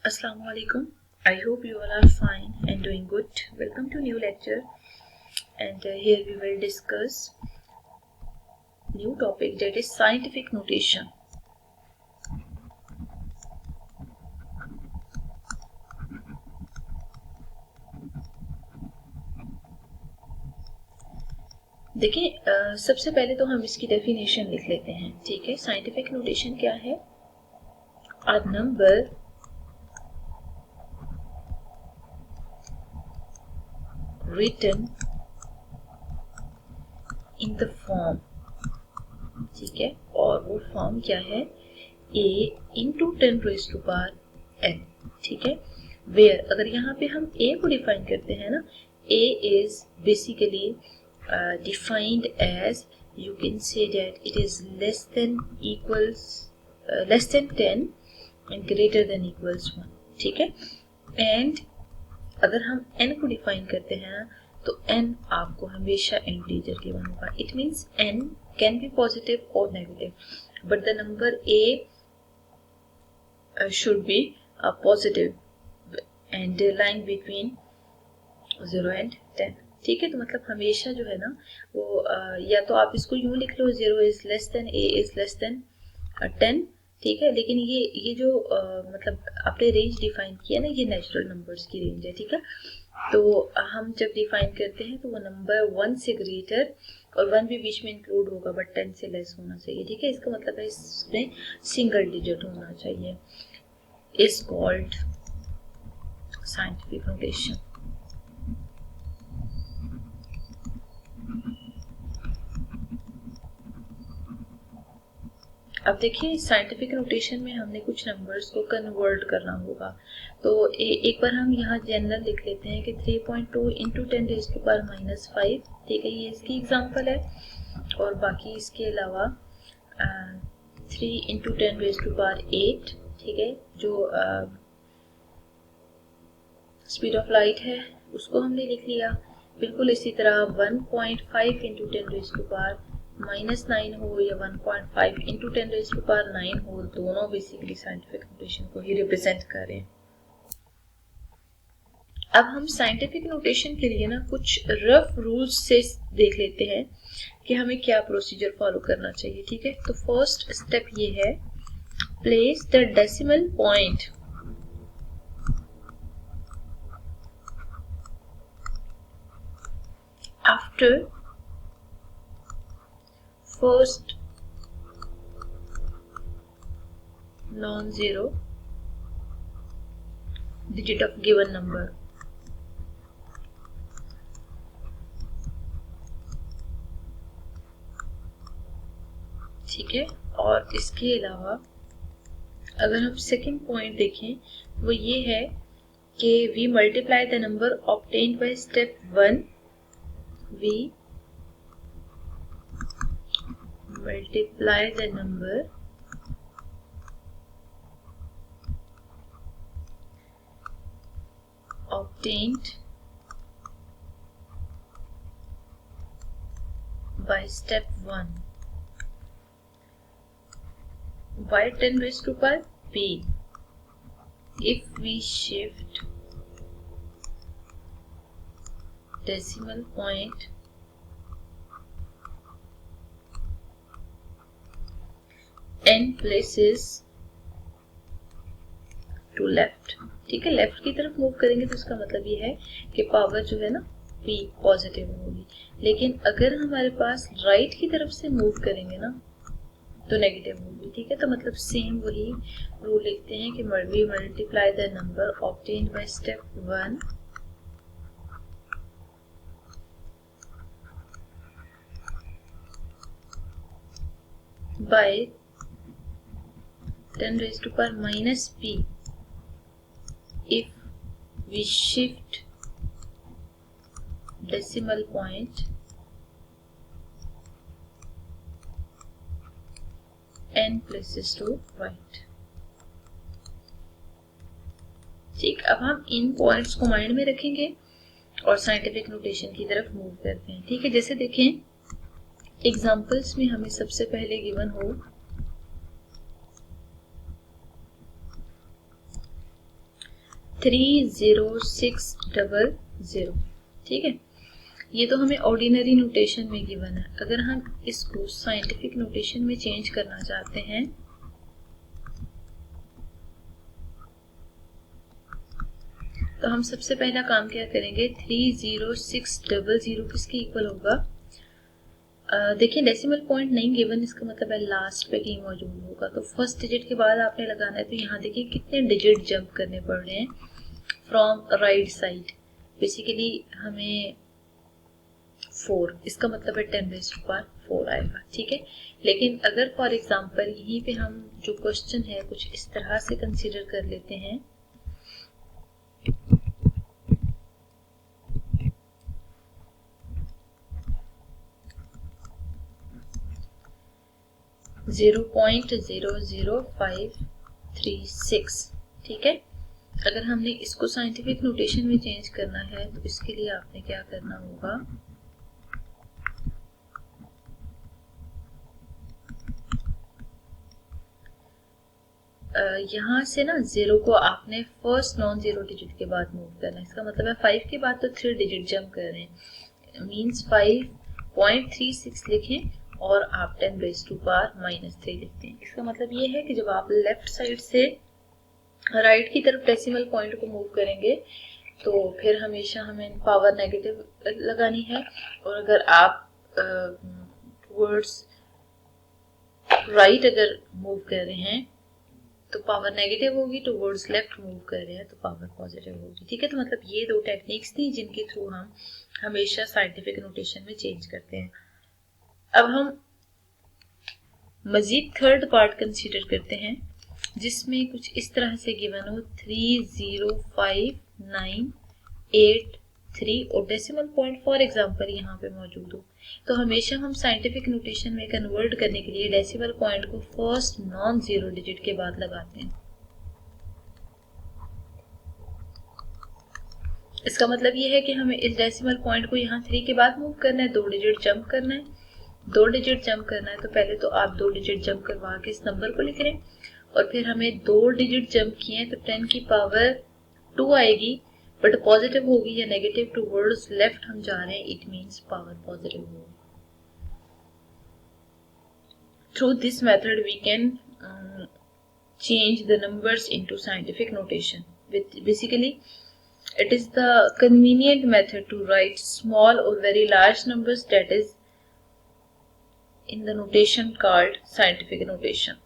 Assalamu alaikum. I hope you all are fine and doing good. Welcome to new lecture, and here we will discuss new topic, that is scientific notation. देखिए, सबसे पहले तो हम इसकी definition लिख लेते हैं। ठीक है, साइंटिफिक नोटेशन क्या है? A number written in the form, ठीक है, और वो फॉर्म क्या है? a into 10 raised to power n, ठीक है। वेयर, अगर यहाँ पे हम a को डिफाइन करते हैं ना, a is basically defined as, you can say that it is less than 10 and greater than equals 1, ठीक है। एंड अगर हम n को डिफाइन करते हैं ना, तो n आपको हमेशा इंटीजर गिवन होगा। It means n can be positive और negative, but the number a should be positive and lying between 0 and 10, ठीक है। तो मतलब हमेशा जो है ना वो या तो आप इसको यूं लिख लो, 0 is less than a is less than 10, ठीक है। लेकिन ये जो मतलब आपने रेंज डिफाइन किया ना, ये नेचुरल नंबर्स की रेंज है, ठीक है। तो हम जब डिफाइन करते हैं तो वो नंबर 1 से ग्रेटर, और 1 भी बीच में इंक्लूड होगा, बट 10 से लेस होना चाहिए, ठीक है। इसका मतलब है इसमें सिंगल डिजिट होना चाहिए, इज कॉल्ड साइंटिफिक नोटेशन। अब देखिए, साइंटिफिक नोटेशन में हमने कुछ नंबर्स को कन्वर्ट करना होगा। तो एक बार हम यहाँ जनरल लिख लेते हैं कि 3.2 इंटू 10 रेज़ टू पावर -5, ठीक है, ये इसकी एग्जांपल है। और बाकी इसके अलावा 3 इंटू 10 रेज़ टू पावर 8, ठीक है, जो स्पीड ऑफ लाइट है उसको हमने लिख लिया। बिल्कुल इसी तरह 1.5 इंटू 10 रेज़ टू पावर -9 हो या 1.5 इंटू 10 रेज़ टू पावर 9 हो, दोनों बेसिकली साइंटिफिक नोटेशन को ही रिप्रेजेंट कर रहे हैं। अब हम साइंटिफिक नोटेशन के लिए ना कुछ रफ रूल्स से देख लेते हैं कि हमें क्या प्रोसीजर फॉलो करना चाहिए, ठीक है। तो फर्स्ट स्टेप ये है, place the decimal point after first non-zero digit of given number, ठीक है। और इसके अलावा अगर हम सेकंड पॉइंट देखें, वो ये है कि we multiply the number obtained by step 1, we multiply the number obtained by step 1 by 10 raised to power p if we shift decimal point n places to left, ठीक है। लेफ्ट की तरफ move करेंगे तो इसका मतलब ये है कि पावर जो है ना p पॉजिटिव होगी, लेकिन अगर हमारे पास राइट की तरफ से मूव करेंगे ना तो नेगेटिव होगी, ठीक है। तो मतलब सेम वही रूल लिखते हैं कि we multiply the number obtained by step 1 by 10 raised to power minus p if we shift decimal point n places to right, ठीक। अब हम इन पॉइंट्स को माइंड में रखेंगे और साइंटिफिक नोटेशन की तरफ मूव करते हैं, ठीक है। जैसे देखें एग्जांपल्स में हमें सबसे पहले गिवन हो 30600। ठीक है, ये तो हमें ऑर्डिनरी नोटेशन में गिवन है। अगर हम इसको साइंटिफिक नोटेशन में चेंज करना चाहते हैं तो हम सबसे पहला काम क्या करेंगे, 30600 किसके इक्वल होगा। देखिए डेसिमल पॉइंट नहीं गिवन, इसका मतलब है लास्ट पे कहीं मौजूद होगा। तो फर्स्ट डिजिट के बाद आपने लगाना है। तो यहाँ देखिए कितने डिजिट जंप करने पड़ रहे हैं फ्रॉम राइट साइड। बेसिकली हमें 4, इसका मतलब है 10⁻⁴ आएगा। ठीक है, लेकिन अगर फॉर एग्जांपल यहीं पे हम जो क्वेश्चन है कुछ इस तरह से कंसीडर कर लेते हैं, (0.00536), ठीक है। अगर हमने इसको साइंटिफिक नोटेशन में चेंज करना है तो इसके लिए आपने क्या करना होगा, यहाँ से ना 0 को आपने फर्स्ट नॉन जीरो डिजिट के बाद मूव करना है। इसका मतलब है 5 के बाद तो 3 डिजिट जंप कर रहे हैं, मीन्स 5.36 लिखें और आप 10⁻⁻³ लिखते हैं। इसका मतलब ये है कि जब आप लेफ्ट साइड से राइट की तरफ डेसिमल पॉइंट को मूव करेंगे तो फिर हमेशा हमें पावर नेगेटिव लगानी है, और अगर आप टुवर्ड्स राइट अगर मूव कर रहे हैं तो पावर नेगेटिव होगी, टुवर्ड्स लेफ्ट मूव कर रहे हैं तो पावर पॉजिटिव होगी। ठीक है, तो मतलब ये दो टेक्निक्स थी जिनके थ्रू हम हमेशा साइंटिफिक नोटेशन में चेंज करते हैं। अब हम मजीद थर्ड पार्ट कंसीडर करते हैं जिसमें कुछ इस तरह से गिवन हो 305,983 और डेसिमल पॉइंट फॉर एग्जांपल यहाँ पे मौजूद हो। तो हमेशा हम साइंटिफिक नोटेशन में कन्वर्ट करने के लिए डेसिमल पॉइंट को फर्स्ट नॉन जीरो डिजिट के बाद लगाते हैं। इसका मतलब ये है कि हमें इस डेसिमल पॉइंट को यहाँ 3 के बाद मूव करना है, 2 डिजिट जंप करना है। 2 डिजिट जंप करना है तो पहले तो आप 2 डिजिट जंप करवा के इस नंबर को लिख रहे हैं, और फिर हमें 2 डिजिट जंप किए हैं तो 10 की पावर 2 आएगी, बट पॉजिटिव होगी या नेगेटिव, टुवर्ड्स लेफ्ट हम जा रहे हैं, इट मींस पावर पॉजिटिव होगी। Through this method we can change the numbers into scientific notation. Basically, it is the convenient method to write small or very large numbers, that is in the notation called scientific notation.